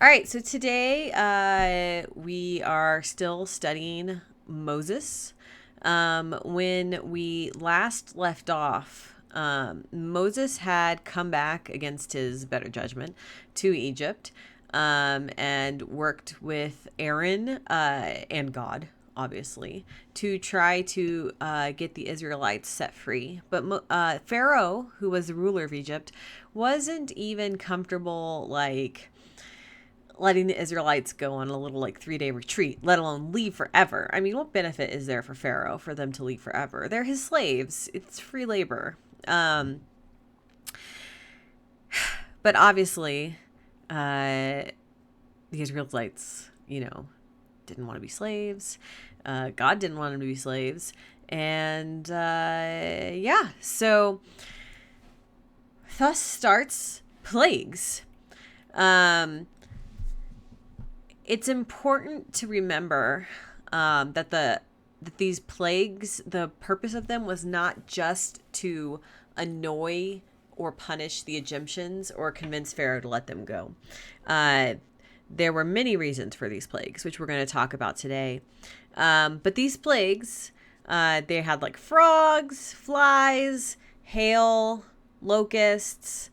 All right, so today we are still studying Moses. When we last left off, Moses had come back against his better judgment to Egypt and worked with Aaron and God, obviously, to try to get the Israelites set free. But Pharaoh, who was the ruler of Egypt, wasn't even comfortable, letting the Israelites go on a little 3-day retreat, let alone leave forever. I mean, what benefit is there for Pharaoh for them to leave forever? They're his slaves. It's free labor. But obviously, the Israelites, didn't want to be slaves. God didn't want them to be slaves. And so thus starts plagues. It's important to remember that these plagues, the purpose of them was not just to annoy or punish the Egyptians or convince Pharaoh to let them go. There were many reasons for these plagues, which we're going to talk about today. But these plagues, they had frogs, flies, hail, locusts.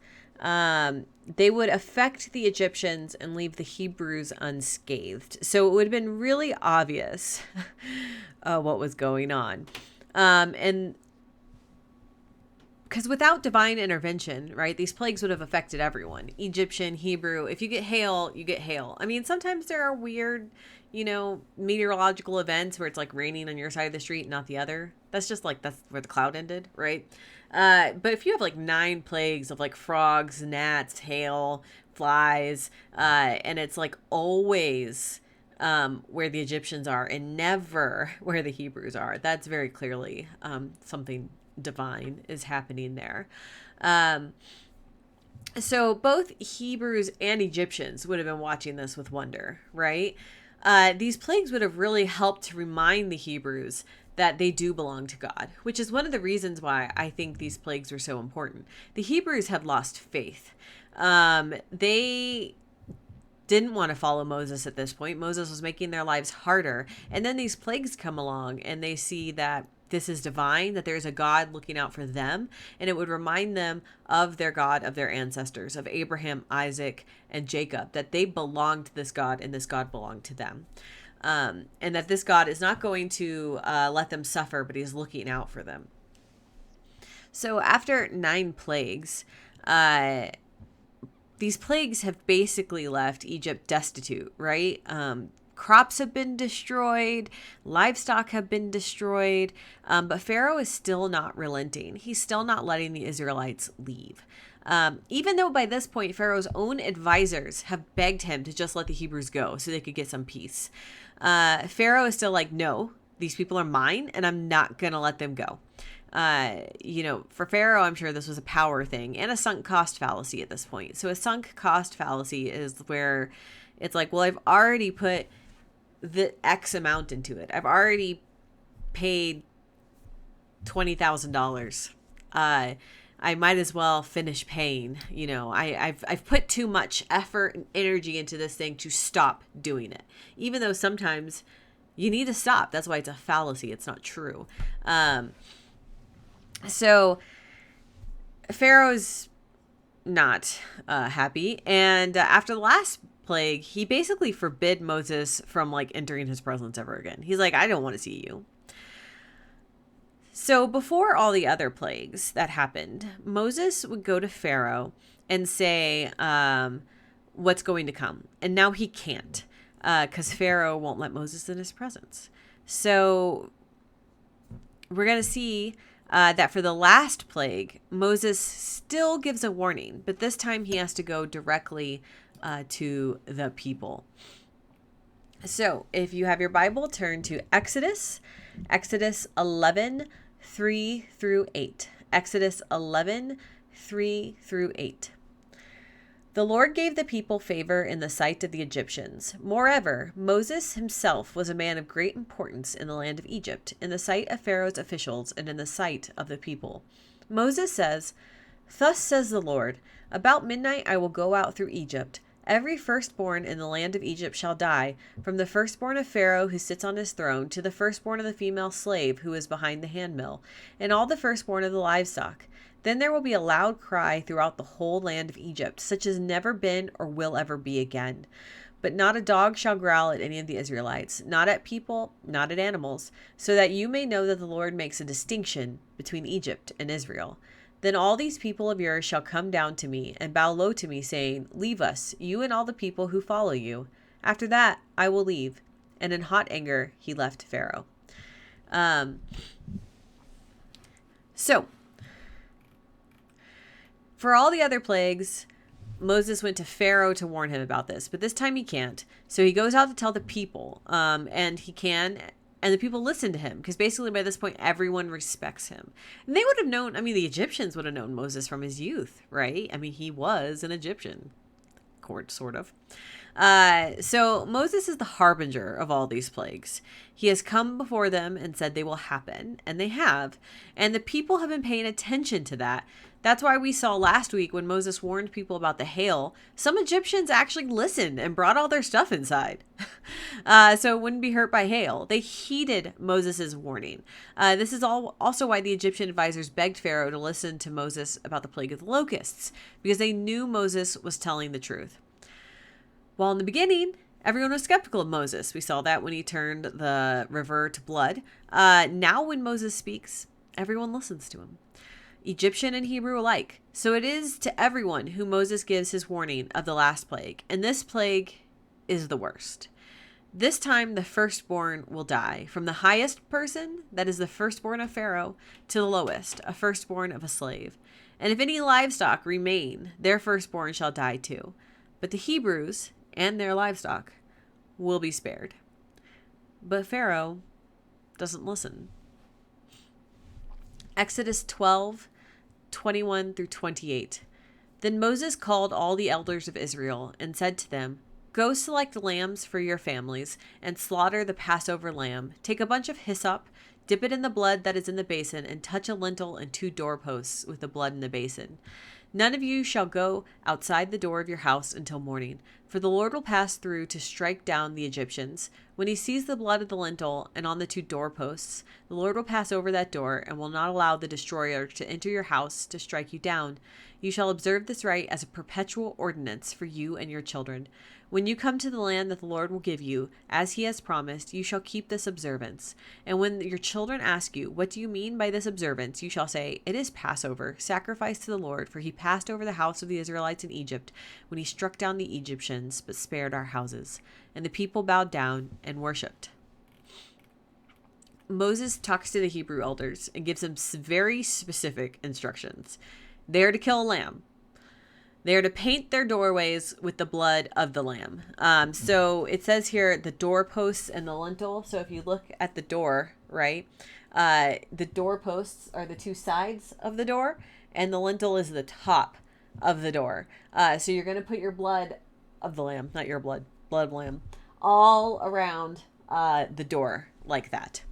They would affect the Egyptians and leave the Hebrews unscathed. So it would have been really obvious what was going on. And because without divine intervention, right, these plagues would have affected everyone. Egyptian, Hebrew. If you get hail, you get hail. I mean, sometimes there are weird, meteorological events where it's raining on your side of the street, not the other. That's just that's where the cloud ended, right? But if you have 9 plagues of frogs, gnats, hail, flies, and it's always where the Egyptians are and never where the Hebrews are, that's very clearly something divine is happening there. So both Hebrews and Egyptians would have been watching this with wonder, right? These plagues would have really helped to remind the Hebrews that they do belong to God, which is one of the reasons why I think these plagues are so important. The Hebrews had lost faith. They didn't want to follow Moses at this point. Moses was making their lives harder. And then these plagues come along and they see that this is divine, that there's a God looking out for them. And it would remind them of their God, of their ancestors, of Abraham, Isaac, and Jacob, that they belonged to this God and this God belonged to them. And that this God is not going to let them suffer, but he's looking out for them. So after 9 plagues, these plagues have basically left Egypt destitute, right? Crops have been destroyed, livestock have been destroyed, but Pharaoh is still not relenting. He's still not letting the Israelites leave. Even though by this point, Pharaoh's own advisors have begged him to just let the Hebrews go so they could get some peace. Pharaoh is still no, these people are mine and I'm not going to let them go. For Pharaoh, I'm sure this was a power thing and a sunk cost fallacy at this point. So a sunk cost fallacy is where it's well, I've already put the X amount into it. I've already paid $20,000. I might as well finish paying. I've put too much effort and energy into this thing to stop doing it. Even though sometimes you need to stop. That's why it's a fallacy. It's not true. So Pharaoh's not happy. And after the last plague, he basically forbid Moses from entering his presence ever again. He's I don't want to see you. So before all the other plagues that happened, Moses would go to Pharaoh and say what's going to come. And now he can't because Pharaoh won't let Moses in his presence. So we're going to see that for the last plague, Moses still gives a warning, but this time he has to go directly to the people. So if you have your Bible, turn to Exodus 11, 3 through 8. Exodus 11, 3 through 8. The Lord gave the people favor in the sight of the Egyptians. Moreover, Moses himself was a man of great importance in the land of Egypt, in the sight of Pharaoh's officials and in the sight of the people. Moses says, "Thus says the Lord, about midnight I will go out through Egypt, Every firstborn in the land of Egypt shall die, from the firstborn of Pharaoh who sits on his throne to the firstborn of the female slave who is behind the handmill, and all the firstborn of the livestock. Then there will be a loud cry throughout the whole land of Egypt, such as never been or will ever be again. But not a dog shall growl at any of the Israelites, not at people, not at animals, so that you may know that the Lord makes a distinction between Egypt and Israel. Then all these people of yours shall come down to me and bow low to me, saying, Leave us, you and all the people who follow you. After that, I will leave. And in hot anger, he left Pharaoh. So, for all the other plagues, Moses went to Pharaoh to warn him about this, but this time he can't. So he goes out to tell the people, and he can, and the people listen to him, because basically by this point, everyone respects him. And they would have known, the Egyptians would have known Moses from his youth, right? He was an Egyptian, sort of. So Moses is the harbinger of all these plagues. He has come before them and said they will happen, and they have. And the people have been paying attention to that. That's why we saw last week when Moses warned people about the hail, some Egyptians actually listened and brought all their stuff inside. So it wouldn't be hurt by hail. They heeded Moses' warning. This is also why the Egyptian advisors begged Pharaoh to listen to Moses about the plague of the locusts, because they knew Moses was telling the truth. While in the beginning, everyone was skeptical of Moses. We saw that when he turned the river to blood. Now when Moses speaks, everyone listens to him. Egyptian and Hebrew alike. So it is to everyone who Moses gives his warning of the last plague. And this plague is the worst. This time the firstborn will die, from the highest person, that is the firstborn of Pharaoh, to the lowest, a firstborn of a slave. And if any livestock remain, their firstborn shall die too. But the Hebrews and their livestock will be spared. But Pharaoh doesn't listen. Exodus 12:21 through 28. Then Moses called all the elders of Israel and said to them, Go select lambs for your families and slaughter the Passover lamb. Take a bunch of hyssop, dip it in the blood that is in the basin, and touch a lintel and 2 doorposts with the blood in the basin. None of you shall go outside the door of your house until morning, for the Lord will pass through to strike down the Egyptians. When he sees the blood of the lintel and on the 2 doorposts, the Lord will pass over that door and will not allow the destroyer to enter your house to strike you down. You shall observe this rite as a perpetual ordinance for you and your children. When you come to the land that the Lord will give you, as he has promised, you shall keep this observance. And when your children ask you, What do you mean by this observance? You shall say, It is Passover, sacrifice to the Lord, for he passed over the house of the Israelites in Egypt when he struck down the Egyptians, but spared our houses. And the people bowed down and worshipped. Moses talks to the Hebrew elders and gives them very specific instructions. They are to kill a lamb. They are to paint their doorways with the blood of the lamb. So it says here the doorposts and the lintel. So if you look at the door, right, the doorposts are the 2 sides of the door, and the lintel is the top of the door. So you're going to put your blood of the lamb, not your blood of lamb, all around the door like that.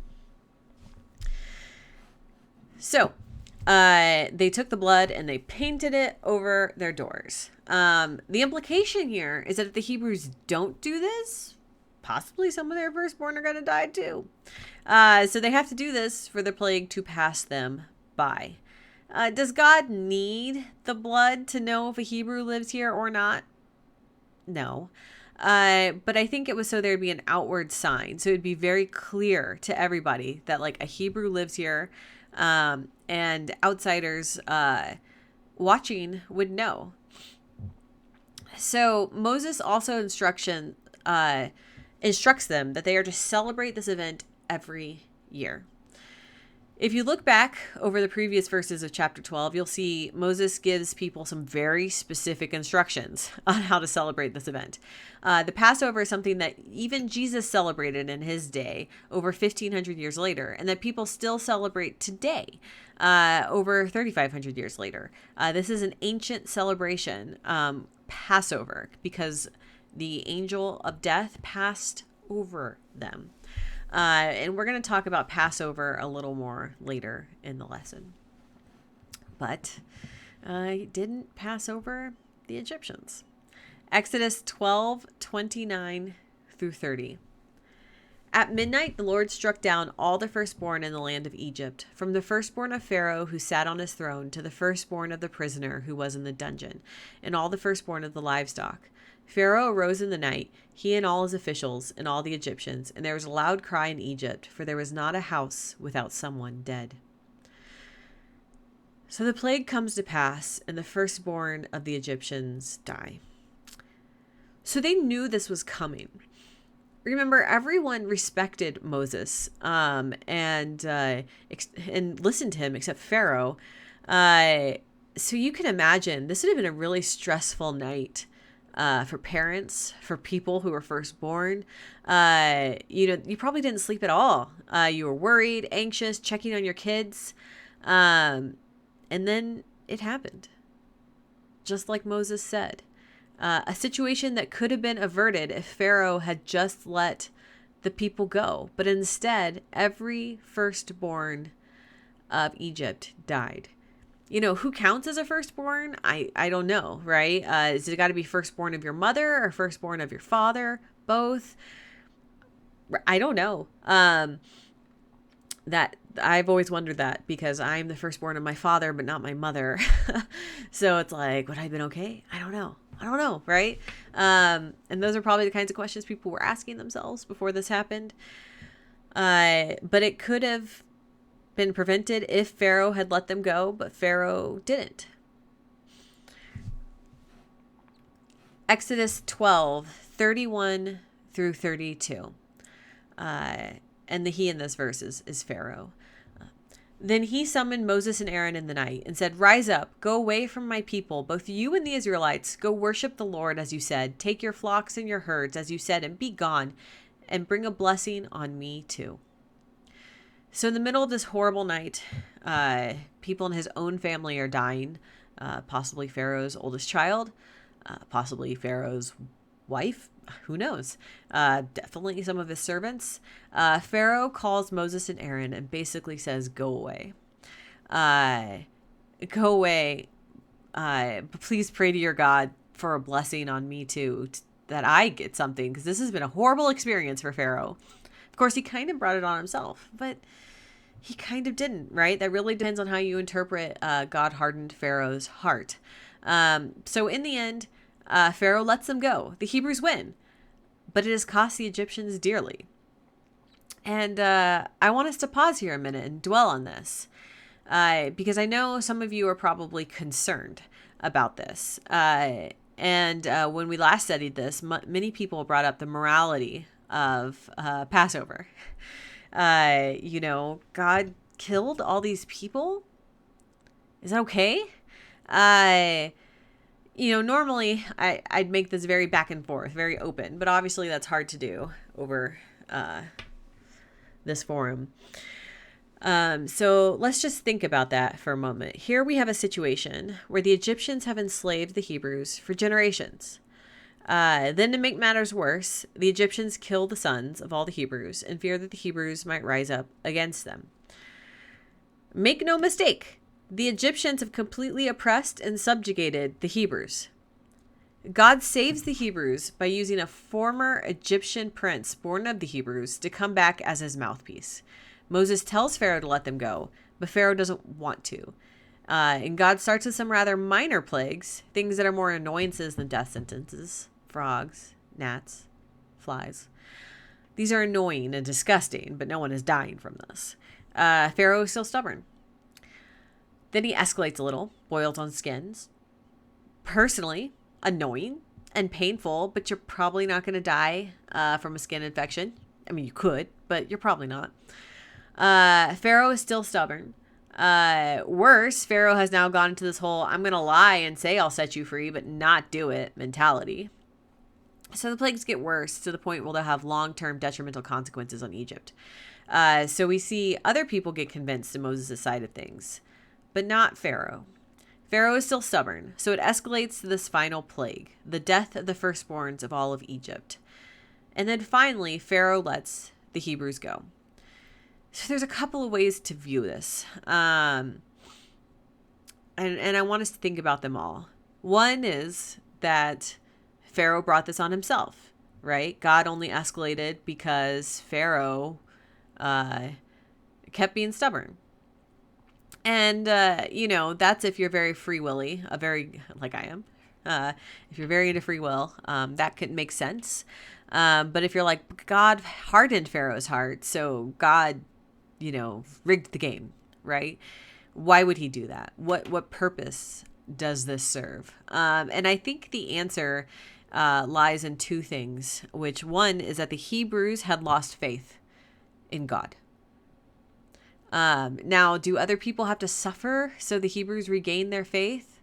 So they took the blood and they painted it over their doors. The implication here is that if the Hebrews don't do this, possibly some of their firstborn are going to die too. So they have to do this for the plague to pass them by. Does God need the blood to know if a Hebrew lives here or not? No. But I think it was so there'd be an outward sign. So it'd be very clear to everybody that like a Hebrew lives here. And outsiders watching would know. So Moses also instructs them that they are to celebrate this event every year. If you look back over the previous verses of chapter 12, you'll see Moses gives people some very specific instructions on how to celebrate this event. The Passover is something that even Jesus celebrated in his day over 1,500 years later, and that people still celebrate today over 3,500 years later. This is an ancient celebration, Passover, because the angel of death passed over them. And we're going to talk about Passover a little more later in the lesson. But he didn't pass over the Egyptians. Exodus 12:29-30. At midnight, the Lord struck down all the firstborn in the land of Egypt, from the firstborn of Pharaoh who sat on his throne to the firstborn of the prisoner who was in the dungeon, and all the firstborn of the livestock. Pharaoh arose in the night, he and all his officials, and all the Egyptians, and there was a loud cry in Egypt, for there was not a house without someone dead. So the plague comes to pass, and the firstborn of the Egyptians die. So they knew this was coming. Remember, everyone respected Moses and listened to him except Pharaoh. So you can imagine this would have been a really stressful night for parents, for people who were firstborn. You probably didn't sleep at all. You were worried, anxious, checking on your kids. And then it happened, just like Moses said. A situation that could have been averted if Pharaoh had just let the people go. But instead, every firstborn of Egypt died. Who counts as a firstborn? I don't know, right? Is it got to be firstborn of your mother or firstborn of your father? Both? I don't know. That I've always wondered that because I'm the firstborn of my father, but not my mother. So it's like, would I have been okay? I don't know, right? And those are probably the kinds of questions people were asking themselves before this happened. But it could have been prevented if Pharaoh had let them go, but Pharaoh didn't. Exodus 12:31-32. And the he in this verse is Pharaoh. Then he summoned Moses and Aaron in the night and said, "Rise up, go away from my people, both you and the Israelites. Go worship the Lord as you said. Take your flocks and your herds as you said, and be gone, and bring a blessing on me too." So in the middle of this horrible night, people in his own family are dying, possibly Pharaoh's oldest child, possibly Pharaoh's wife, who knows? Definitely some of his servants. Pharaoh calls Moses and Aaron and basically says, "Go away. Go away. But please pray to your God for a blessing on me too, that I get something, because this has been a horrible experience for Pharaoh." Of course, he kind of brought it on himself, but he kind of didn't, right? That really depends on how you interpret God hardened Pharaoh's heart. So in the end, Pharaoh lets them go. The Hebrews win, but it has cost the Egyptians dearly. And I want us to pause here a minute and dwell on this, because I know some of you are probably concerned about this. And when we last studied this, many people brought up the morality of Passover. God killed all these people. Is that okay? Normally I'd make this very back and forth, very open, but obviously that's hard to do over this forum. So let's just think about that for a moment. Here we have a situation where the Egyptians have enslaved the Hebrews for generations. Then to make matters worse, the Egyptians kill the sons of all the Hebrews in fear that the Hebrews might rise up against them. Make no mistake, the Egyptians have completely oppressed and subjugated the Hebrews. God saves the Hebrews by using a former Egyptian prince born of the Hebrews to come back as his mouthpiece. Moses tells Pharaoh to let them go, but Pharaoh doesn't want to. And God starts with some rather minor plagues, things that are more annoyances than death sentences. Frogs, gnats, flies. These are annoying and disgusting, but no one is dying from this. Pharaoh is still stubborn. Then he escalates a little, boils on skins. Personally, annoying and painful, but you're probably not going to die from a skin infection. I mean, you could, but you're probably not. Pharaoh is still stubborn. Worse, Pharaoh has now gone into this whole "I'm going to lie and say I'll set you free, but not do it" mentality. So the plagues get worse to the point where they'll have long-term detrimental consequences on Egypt. So we see other people get convinced to Moses' side of things, but not Pharaoh. Pharaoh is still stubborn, so it escalates to this final plague, the death of the firstborns of all of Egypt. And then finally, Pharaoh lets the Hebrews go. So there's a couple of ways to view this. And I want us to think about them all. One is that Pharaoh brought this on himself, right? God only escalated because Pharaoh kept being stubborn. And, that's if you're very free willy, like I am. If you're very into free will, that could make sense. But if you're like, God hardened Pharaoh's heart, so God, rigged the game, right? Why would he do that? What purpose does this serve? And I think the answer lies in two things, which one is that the Hebrews had lost faith in God. Now, do other people have to suffer so the Hebrews regain their faith?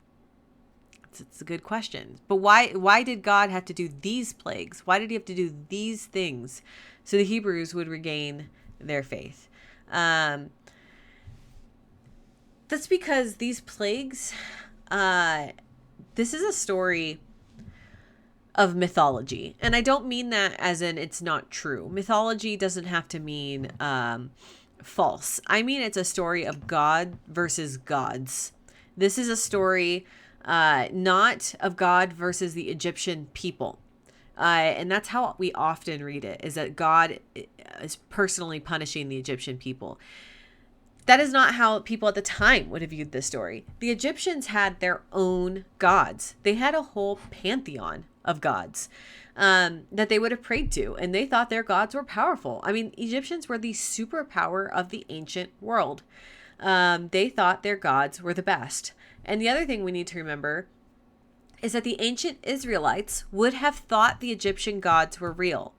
It's a good question. But why did God have to do these plagues? Why did he have to do these things so the Hebrews would regain their faith? That's because these plagues, this is a story of mythology. And I don't mean that as in it's not true. Mythology doesn't have to mean false. I mean, it's a story of God versus gods. This is a story not of God versus the Egyptian people. And that's how we often read it, is that God is personally punishing the Egyptian people. That is not how people at the time would have viewed this story. The Egyptians had their own gods. They had a whole pantheon of gods that they would have prayed to, and they thought their gods were powerful. I mean, Egyptians were the superpower of the ancient world. They thought their gods were the best. And the other thing we need to remember is that the ancient Israelites would have thought the Egyptian gods were real.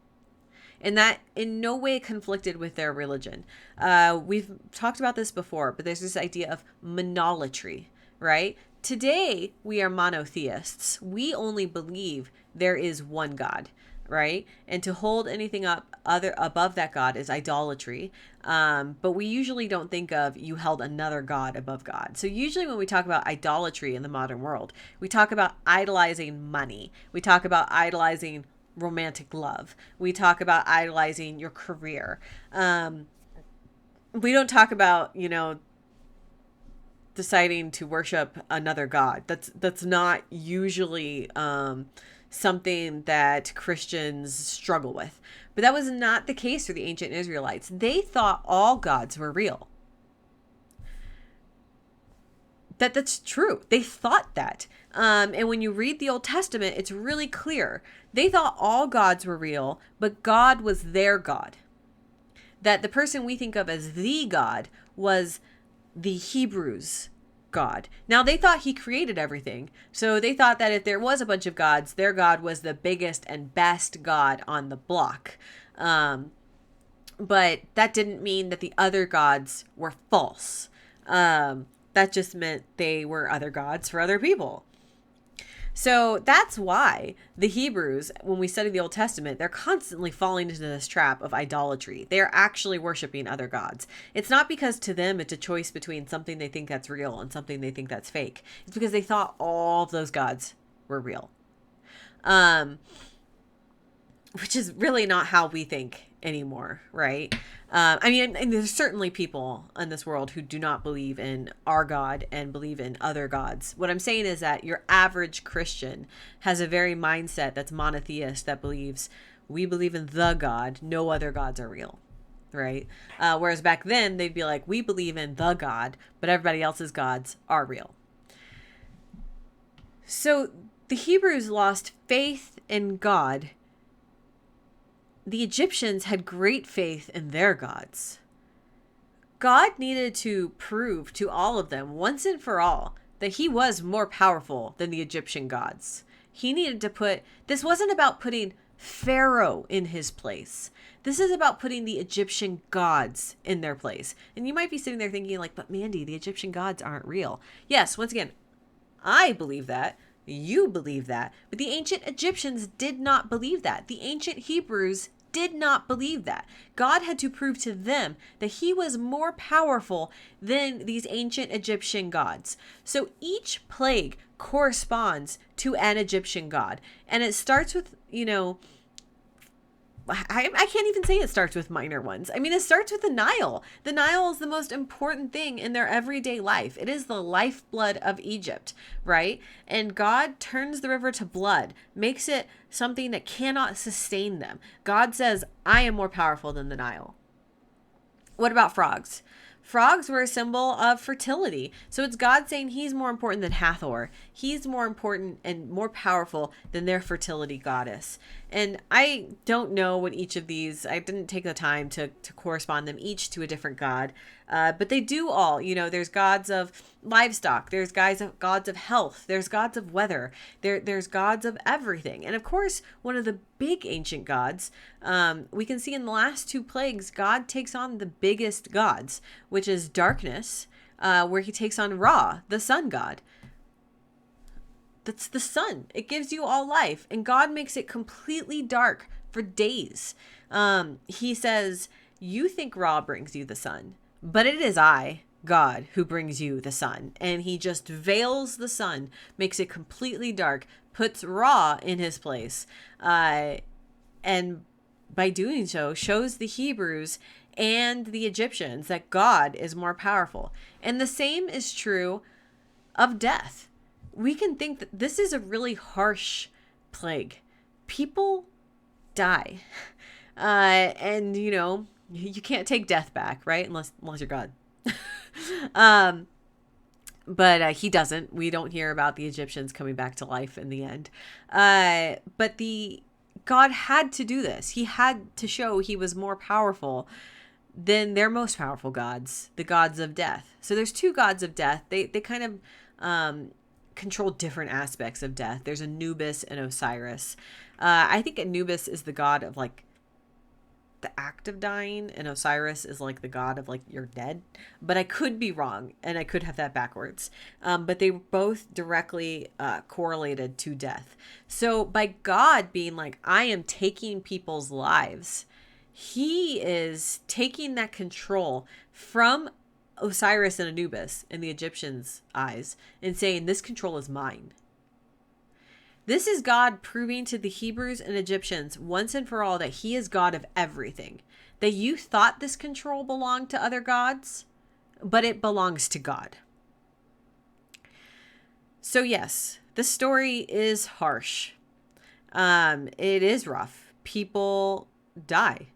And that in no way conflicted with their religion. We've talked about this before, but there's this idea of monolatry, right? Today, we are monotheists. We only believe there is one God, right? And to hold anything up above that God is idolatry. But we usually don't think of you held another God above God. So usually when we talk about idolatry in the modern world, we talk about idolizing money. We talk about idolizing romantic love. We talk about idolizing your career. We don't talk about, deciding to worship another God. That's not usually something that Christians struggle with. But that was not the case for the ancient Israelites. They thought all gods were real. That's true. They thought that. And when you read the Old Testament, it's really clear. They thought all gods were real, but God was their God. That the person we think of as the God was the Hebrews' God. Now, they thought he created everything. So they thought that if there was a bunch of gods, their God was the biggest and best God on the block. But that didn't mean that the other gods were false. That just meant they were other gods for other people. So that's why the Hebrews, when we study the Old Testament, they're constantly falling into this trap of idolatry. They are actually worshiping other gods. It's not because to them it's a choice between something they think that's real and something they think that's fake. It's because they thought all of those gods were real. Which is really not how we think anymore, right? And there's certainly people in this world who do not believe in our God and believe in other gods. What I'm saying is that your average Christian has a very mindset that's monotheist, that believes we believe in the God, no other gods are real, right? Whereas back then they'd be like, we believe in the God, but everybody else's gods are real. So the Hebrews lost faith in God. The Egyptians had great faith in their gods. God needed to prove to all of them once and for all that he was more powerful than the Egyptian gods. He needed to this wasn't about putting Pharaoh in his place. This is about putting the Egyptian gods in their place. And you might be sitting there thinking like, but Mandy, the Egyptian gods aren't real. Yes, once again, I believe that. You believe that. But the ancient Egyptians did not believe that. The ancient Hebrews did not believe that. God had to prove to them that he was more powerful than these ancient Egyptian gods. So each plague corresponds to an Egyptian god. And it starts with, I can't even say it starts with minor ones. I mean, it starts with the Nile. The Nile is the most important thing in their everyday life. It is the lifeblood of Egypt, right? And God turns the river to blood, makes it something that cannot sustain them. God says, I am more powerful than the Nile. What about frogs? Frogs were a symbol of fertility. So it's God saying he's more important than Hathor. He's more important and more powerful than their fertility goddess. And I don't know what each of these, I didn't take the time to correspond them each to a different god. But they do all, there's gods of livestock, there's gods of health, there's gods of weather, there's gods of everything. And of course, one of the big ancient gods, we can see in the last two plagues, God takes on the biggest gods, which is darkness, where he takes on Ra, the sun god. That's the sun. It gives you all life. And God makes it completely dark for days. He says, you think Ra brings you the sun, but it is I, God, who brings you the sun. And he just veils the sun, makes it completely dark, puts Ra in his place. And by doing so, shows the Hebrews and the Egyptians that God is more powerful. And the same is true of death. We can think that this is a really harsh plague. People die. And, you can't take death back, right? Unless you're God. But he doesn't. We don't hear about the Egyptians coming back to life in the end. But God had to do this. He had to show he was more powerful than their most powerful gods, the gods of death. So there's two gods of death. They kind of control different aspects of death. There's Anubis and Osiris. I think Anubis is the god of like the act of dying, and Osiris is like the god of like you're dead. But I could be wrong, and I could have that backwards. But they both directly correlated to death. So by God being like, I am taking people's lives, he is taking that control from Osiris and Anubis in the Egyptians' eyes and saying, this control is mine. This is God proving to the Hebrews and Egyptians once and for all that he is God of everything. That you thought this control belonged to other gods, but it belongs to God. So yes, the story is harsh. It is rough. People die.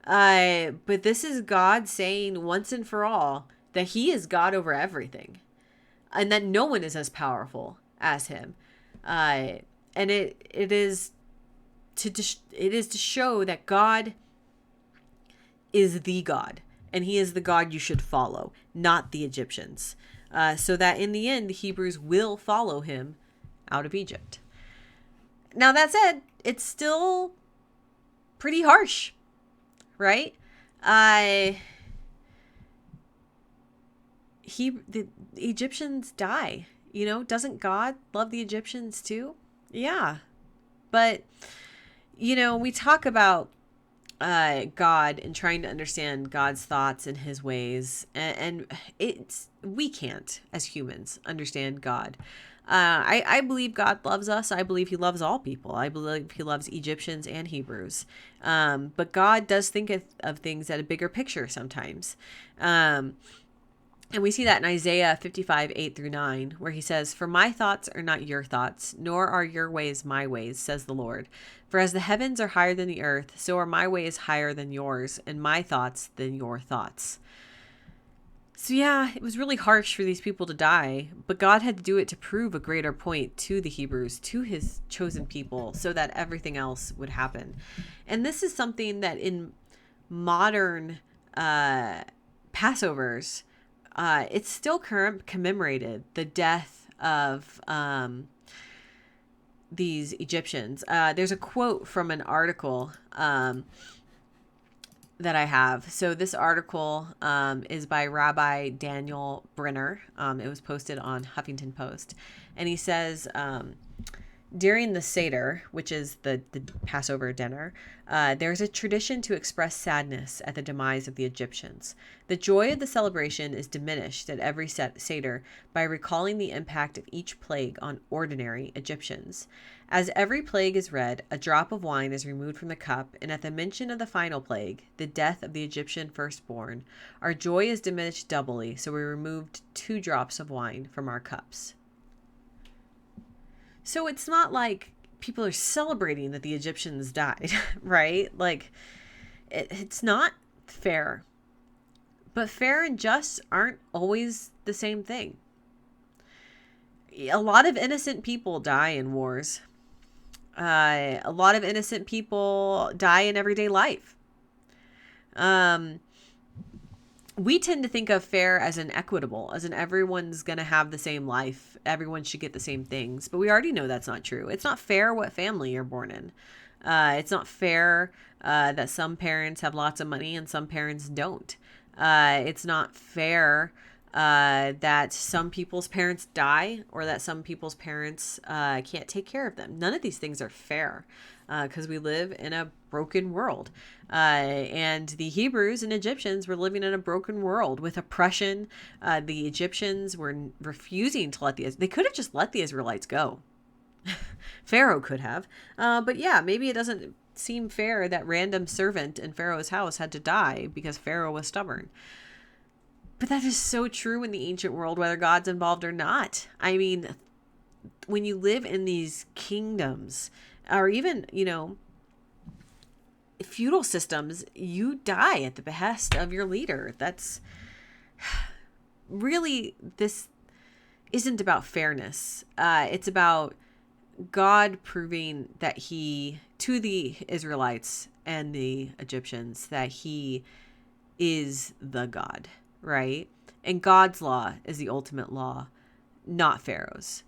But this is God saying once and for all that he is God over everything, and that no one is as powerful as him. And it is to show that God is the God, and he is the God you should follow, not the Egyptians. So that in the end, the Hebrews will follow him out of Egypt. Now that said, it's still pretty harsh, right? The Egyptians die, doesn't God love the Egyptians too? Yeah. But, we talk about God and trying to understand God's thoughts and his ways. And we can't, as humans, understand God. I believe God loves us. I believe he loves all people. I believe he loves Egyptians and Hebrews. But God does think of things at a bigger picture sometimes. And we see that in Isaiah 55:8-9, where he says, "For my thoughts are not your thoughts, nor are your ways my ways, says the Lord. For as the heavens are higher than the earth, so are my ways higher than yours, and my thoughts than your thoughts." So yeah, it was really harsh for these people to die, but God had to do it to prove a greater point to the Hebrews, to his chosen people, so that everything else would happen. And this is something that in modern Passovers, it's still commemorated, the death of these Egyptians. There's a quote from an article that I have. So this article is by Rabbi Daniel Brenner. It was posted on Huffington Post. And he says, During the Seder, which is the Passover dinner, there's a tradition to express sadness at the demise of the Egyptians. The joy of the celebration is diminished at every Seder by recalling the impact of each plague on ordinary Egyptians. As every plague is read, a drop of wine is removed from the cup, and at the mention of the final plague, the death of the Egyptian firstborn, our joy is diminished doubly, so we removed 2 drops of wine from our cups. So it's not like people are celebrating that the Egyptians died, right? Like, it's not fair. But fair and just aren't always the same thing. A lot of innocent people die in wars. A lot of innocent people die in everyday life. We tend to think of fair as an equitable, as in everyone's going to have the same life. Everyone should get the same things. But we already know that's not true. It's not fair what family you're born in. It's not fair that some parents have lots of money and some parents don't. It's not fair that some people's parents die or that some people's parents can't take care of them. None of these things are fair because we live in a broken world. And the Hebrews and Egyptians were living in a broken world with oppression. The Egyptians were refusing to they could have just let the Israelites go. Pharaoh could have. But yeah, maybe it doesn't seem fair that random servant in Pharaoh's house had to die because Pharaoh was stubborn. But that is so true in the ancient world, whether God's involved or not. I mean, when you live in these kingdoms, or even, feudal systems, you die at the behest of your leader. That's really, this isn't about fairness. It's about God proving that to the Israelites and the Egyptians, that he is the God, right? And God's law is the ultimate law, not Pharaoh's.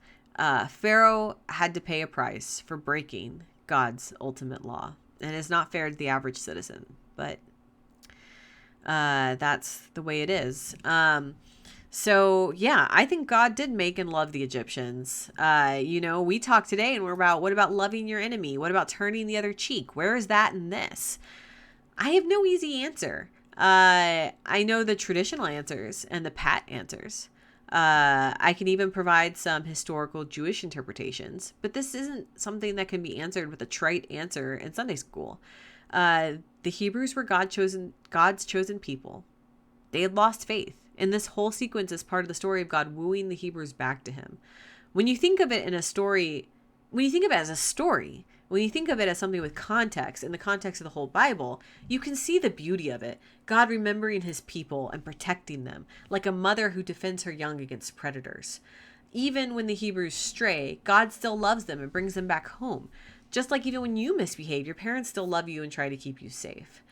Pharaoh had to pay a price for breaking God's ultimate law. And it's not fair to the average citizen, but that's the way it is. So yeah, I think God did make and love the Egyptians. We talked today and we're about, what about loving your enemy? What about turning the other cheek? Where is that in this? I have no easy answer. I know the traditional answers and the pat answers. I can even provide some historical Jewish interpretations, but this isn't something that can be answered with a trite answer in Sunday school. The Hebrews were God's chosen people. They had lost faith, and this whole sequence is part of the story of God wooing the Hebrews back to him. When you think of it as a story, when you think of it as something with context, in the context of the whole Bible, you can see the beauty of it. God remembering his people and protecting them, like a mother who defends her young against predators. Even when the Hebrews stray, God still loves them and brings them back home. Just like even when you misbehave, your parents still love you and try to keep you safe.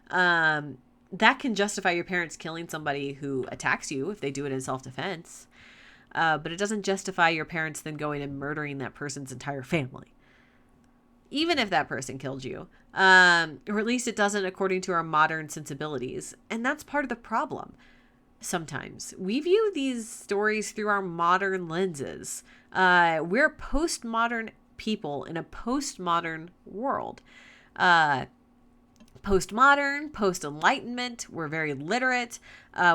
That can justify your parents killing somebody who attacks you if they do it in self-defense. But it doesn't justify your parents then going and murdering that person's entire family. Even if that person killed you, or at least it doesn't according to our modern sensibilities. And that's part of the problem. Sometimes we view these stories through our modern lenses. We're postmodern people in a postmodern world. Postmodern, post-enlightenment, we're very literate.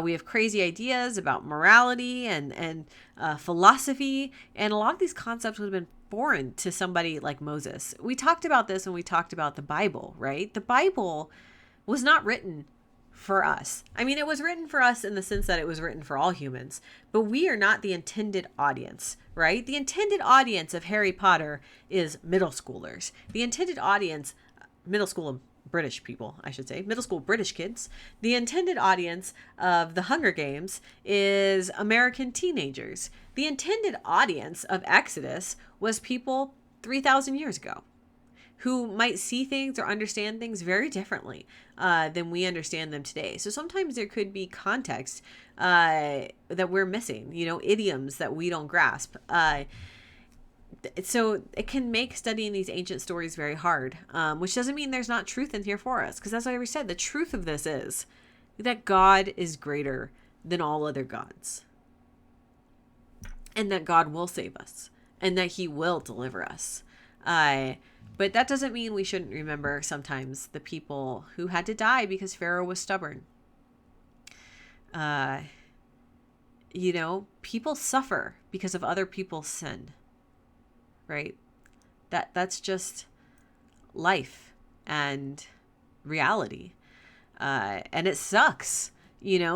We have crazy ideas about morality and philosophy. And a lot of these concepts would have been foreign to somebody like Moses. We talked about this when we talked about the Bible, right? The Bible was not written for us. I mean, it was written for us in the sense that it was written for all humans, but we are not the intended audience, right? The intended audience of Harry Potter is middle schoolers. The intended audience, middle school British people, I should say, middle school British kids. The intended audience of The Hunger Games is American teenagers. The intended audience of Exodus was people 3,000 years ago who might see things or understand things very differently than we understand them today. So sometimes there could be context that we're missing, idioms that we don't grasp. So it can make studying these ancient stories very hard, which doesn't mean there's not truth in here for us. Because as I already said, the truth of this is that God is greater than all other gods. And that God will save us. And that he will deliver us. But that doesn't mean we shouldn't remember sometimes the people who had to die because Pharaoh was stubborn. People suffer because of other people's sin, right? That's just life and reality. And it sucks.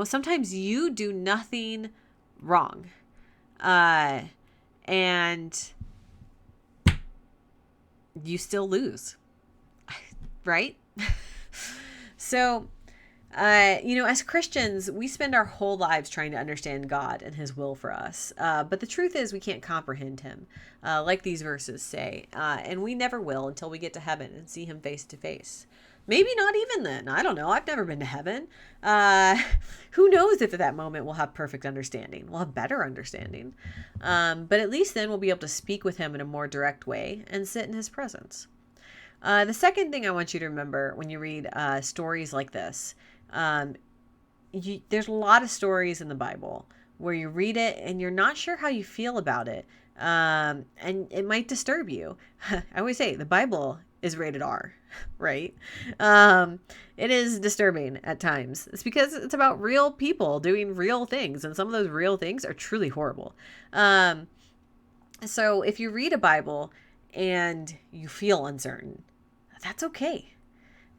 Sometimes you do nothing wrong. And you still lose, right? So, as Christians, we spend our whole lives trying to understand God and his will for us. But the truth is we can't comprehend him, like these verses say. And we never will until we get to heaven and see him face to face. Maybe not even then. I don't know. I've never been to heaven. Who knows if at that moment we'll have perfect understanding. We'll have better understanding. But at least then we'll be able to speak with him in a more direct way and sit in his presence. The second thing I want you to remember when you read stories like this, there's a lot of stories in the Bible where you read it and you're not sure how you feel about it. And it might disturb you. I always say the Bible is rated R, right? It is disturbing at times. It's because it's about real people doing real things, and some of those real things are truly horrible. So if you read a Bible and you feel uncertain, that's okay.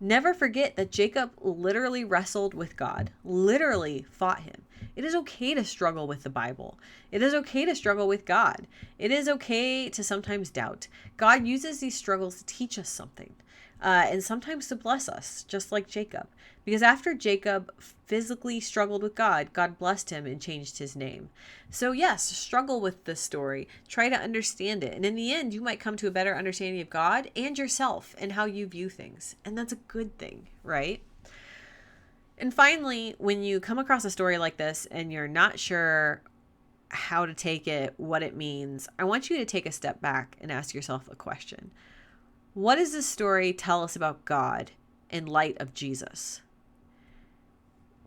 Never forget that Jacob literally wrestled with God, literally fought him. It is okay to struggle with the Bible. It is okay to struggle with God. It is okay to sometimes doubt. God uses these struggles to teach us something, and sometimes to bless us, just like Jacob. Because after Jacob physically struggled with God, God blessed him and changed his name. So yes, struggle with this story. Try to understand it. And in the end, you might come to a better understanding of God and yourself and how you view things. And that's a good thing, right? And finally, when you come across a story like this and you're not sure how to take it, what it means, I want you to take a step back and ask yourself a question. What does this story tell us about God in light of Jesus?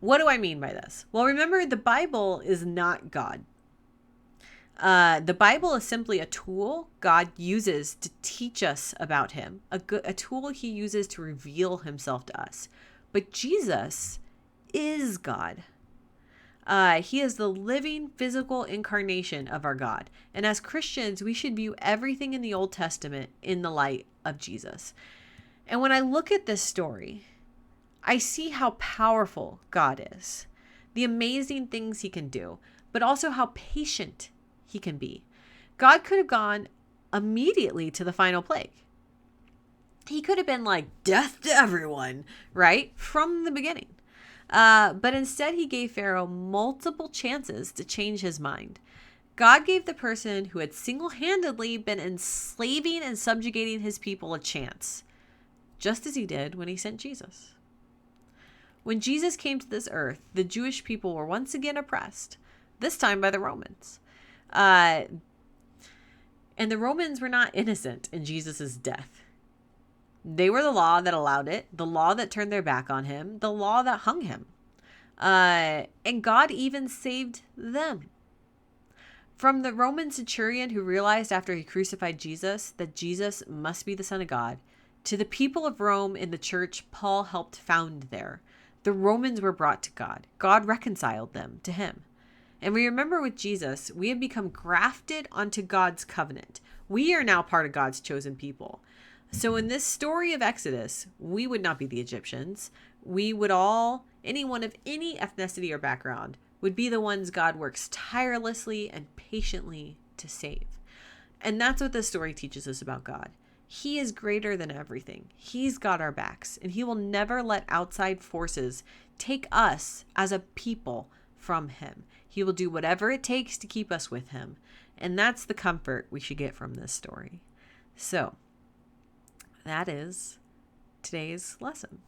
What do I mean by this? Well, remember, the Bible is not God. The Bible is simply a tool God uses to teach us about him, a tool he uses to reveal himself to us. But Jesus is God. He is the living physical incarnation of our God. And as Christians, we should view everything in the Old Testament in the light of Jesus. And when I look at this story, I see how powerful God is, the amazing things he can do, but also how patient he can be. God could have gone immediately to the final plague. He could have been like, death to everyone, right? From the beginning. But instead, he gave Pharaoh multiple chances to change his mind. God gave the person who had single-handedly been enslaving and subjugating his people a chance, just as he did when he sent Jesus. When Jesus came to this earth, the Jewish people were once again oppressed, this time by the Romans. And the Romans were not innocent in Jesus' death. They were the law that allowed it, the law that turned their back on him, the law that hung him. And God even saved them. From the Roman centurion who realized after he crucified Jesus that Jesus must be the Son of God, to the people of Rome in the church Paul helped found there, the Romans were brought to God. God reconciled them to him. And we remember with Jesus, we have become grafted onto God's covenant. We are now part of God's chosen people. So in this story of Exodus, we would not be the Egyptians. We would anyone of any ethnicity or background, would be the ones God works tirelessly and patiently to save. And that's what this story teaches us about God. He is greater than everything. He's got our backs, and he will never let outside forces take us as a people from him. He will do whatever it takes to keep us with him. And that's the comfort we should get from this story. So, that is today's lesson.